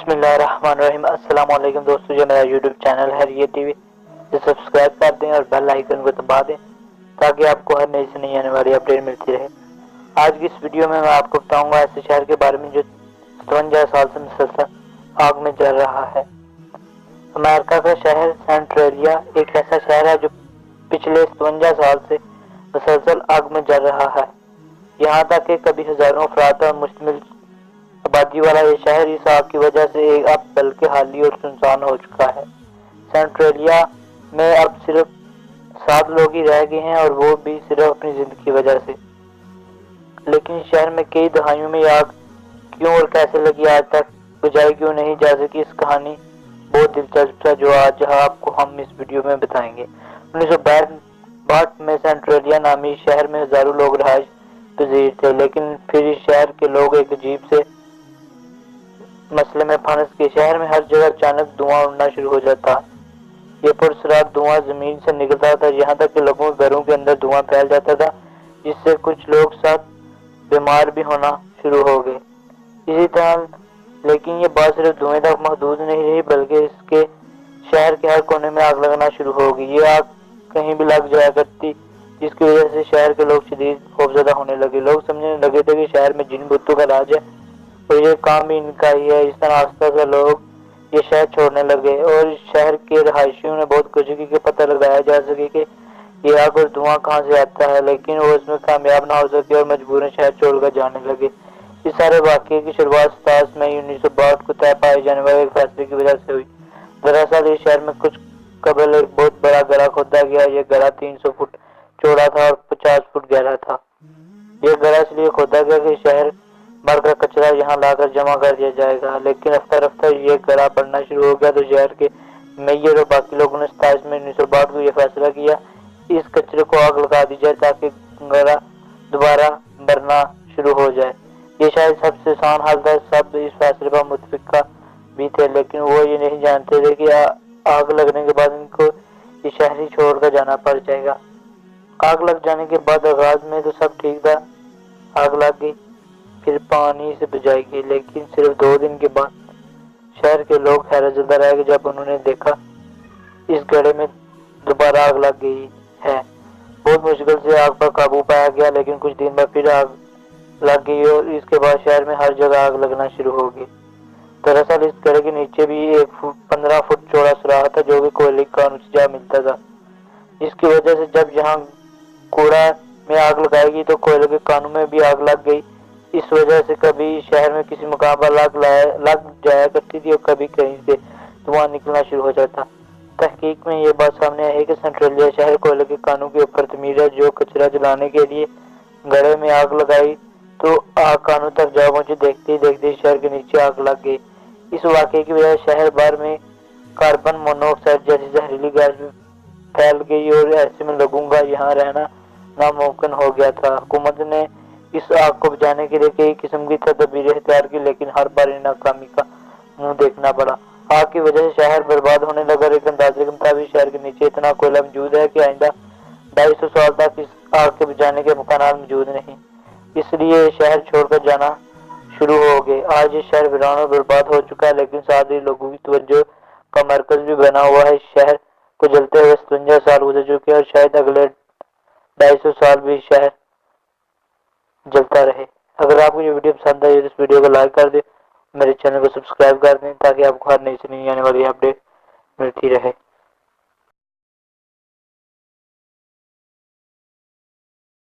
بسم اللہ الرحمن الرحیم۔ السلام علیکم دوستو، جو میرا یوٹیوب چینل ہے یہ ٹی وی سے سبسکرائب کر دیں اور بیل آئیکن کو دبا دیں تاکہ آپ کو ہر نئی سے نئی آنے والی اپڈیٹ ملتی رہے۔ آج کی اس ویڈیو میں آپ کو بتاؤں گا ایسے شہر کے بارے میں جو 57 سال سے مسلسل آگ میں جل رہا ہے۔ امریکہ کا شہر سینٹرلیا ایک ایسا شہر ہے جو پچھلے 57 سال سے مسلسل آگ میں جل رہا ہے، یہاں تک کہ کبھی ہزاروں افراد پر مشتمل آبادی والا یہ شہر اس آگ کی وجہ سے اب بلکہ خالی اور سنسان ہو چکا ہے۔ سینٹرلیا میں اب صرف 7 لوگ ہی رہ گئے ہیں اور وہ بھی صرف اپنی زندگی کی وجہ سے۔ لیکن اس شہر میں کئی دہائیوں میں یہ آگ کیوں اور کیسے لگی آج تک بجھائی کیوں نہیں جا سکی، اس کہانی بہت دلچسپ ہے جو آج آپ کو ہم اس ویڈیو میں بتائیں گے۔ 1962 میں سینٹرلیا نامی شہر میں ہزاروں لوگ رہائش پذیر تھے، لیکن پھر اس شہر کے لوگ ایک عجیب سے مسئلے میں پھنس کے شہر میں ہر جگہ اچانک دھواں اڑنا شروع ہو جاتا۔ یہ پرسرار دھواں زمین سے نکلتا تھا، یہاں تک کہ لوگوں کے گھروں کے اندر دھواں پھیل جاتا تھا، جس سے کچھ لوگ ساتھ بیمار بھی ہونا شروع ہو گئے۔ اسی طرح لیکن یہ بات صرف دھوئیں تک محدود نہیں رہی، بلکہ اس کے شہر کے ہر کونے میں آگ لگنا شروع ہو گئی۔ یہ آگ کہیں بھی لگ جایا کرتی، جس کی وجہ سے شہر کے لوگ شدید خوفزدہ ہونے لگے۔ لوگ سمجھنے لگے تھے کہ شہر میں جن بتوں کا راج ہے اور یہ کام بھی ان کا ہی ہے۔ اس طرح آہستہ سے لوگ یہ شہر چھوڑنے لگے اور اس شہر کے رہائشیوں نے بہت کوشش کی کہ پتہ لگایا جا سکے کہ یہ آگ اور دھواں کہاں سے آتا ہے، لیکن وہ اس میں کامیاب نہ ہو سکے اور مجبوراً شہر چھوڑ کر جانے لگے۔ اس سارے واقعے کی شروعات 27 مئی 1962 کو طے پائے جانے والے ایک فیصلے کی وجہ سے ہوئی۔ دراصل اس شہر میں کچھ قبل ایک بہت بڑا گڑھا کھودا گیا۔ یہ گڑھا 300 فٹ چوڑا تھا اور 50 فٹ گہرا تھا۔ یہ گڑھا اس لیے کھودا گیا کہ شہر بھر کا کچرا یہاں لا کر جمع کر دیا جائے گا، لیکن رفتہ رفتہ یہ گڑھا بڑھنا شروع ہو گیا تو شہر کے میئر اور باقی لوگوں نے 27 مئی 1962 کو یہ فیصلہ کیا اس کچرے کو آگ لگا دی جائے تاکہ گڑھا دوبارہ بھرنا شروع ہو جائے۔ یہ شاید سب سے آسان حل تھا۔ سب اس فیصلے پر متفق بھی تھے، لیکن وہ یہ نہیں جانتے تھے کہ آگ لگنے کے بعد ان کو یہ شہر ہی چھوڑ کر جانا پڑ جائے گا۔ آگ لگ جانے کے بعد آغاز میں تو سب ٹھیک تھا، آگ لگ گئی پھر پانی سے بجھائی گئی، لیکن صرف 2 دن کے بعد شہر کے لوگ حیرت زدہ رہ گئے جب انہوں نے دیکھا اس گڑھے میں دوبارہ آگ لگ گئی ہے۔ بہت مشکل سے آگ پر قابو پایا گیا، لیکن کچھ دن بعد پھر آگ لگ گئی اور اس کے بعد شہر میں ہر جگہ آگ لگنا شروع ہو گئی۔ دراصل اس گڑھے کے نیچے بھی ایک 15 فٹ چوڑا سوراخ تھا جو کہ کوئلے کے کانوں سے جا ملتا تھا، جس کی وجہ سے جب یہاں کوڑا میں آگ لگائی گئی تو کوئلے کے کانوں میں بھی آگ لگ گئی۔ اس وجہ سے کبھی شہر میں کسی مقام پر لگ جایا کرتی تھی اور کبھی کہیں سے دھواں نکلنا شروع ہو جاتا۔ تحقیق میں یہ بات سامنے آئی کہ سینٹرلیا شہر کوئلے کے کانوں کے اوپر تعمیر ہے، جو کچرا جلانے کے لیے گڑھے میں آگ لگائی تو آگ کانوں تک جا پہنچی۔ دیکھتے ہی دیکھتے شہر کے نیچے آگ لگ گئی۔ اس واقعے کی وجہ سے شہر بھر میں کاربن مونو آکسائڈ جیسی زہریلی گیس بھی پھیل گئی اور ایسے میں لوگوں کا یہاں رہنا ناممکن ہو گیا تھا۔ حکومت نے اس آگ کو بجھانے کے لیے کئی قسم کی تدابیریں اختیار کی، لیکن ہر بار انہیں ناکامی کا منہ دیکھنا پڑا۔ آگ کی وجہ سے شہر برباد ہونے لگا اور ایک اندازے کے مطابق شہر کے نیچے اتنا کوئلہ موجود ہے کہ آئندہ 250 سال تک اس آگ کے بجھانے کے مکانات موجود نہیں، اس لیے یہ شہر چھوڑ کر جانا شروع ہو گئے۔ آج یہ شہر ویران اور برباد ہو چکا ہے، لیکن ساتھ ہی لوگوں کی توجہ کا مرکز بھی بنا ہوا ہے۔ اس شہر کو جلتے ہوئے 57 سال گزر چکے ہیں اور شاید اگلے 250 سال بھی شہر جلتا رہے۔ اگر آپ کو یہ ویڈیو پسند آئی تو اس ویڈیو کو لائک کر دیں، میرے چینل کو سبسکرائب کر دیں تاکہ آپ کو ہر نئی سے نئی آنے والی اپڈیٹ ملتی رہے۔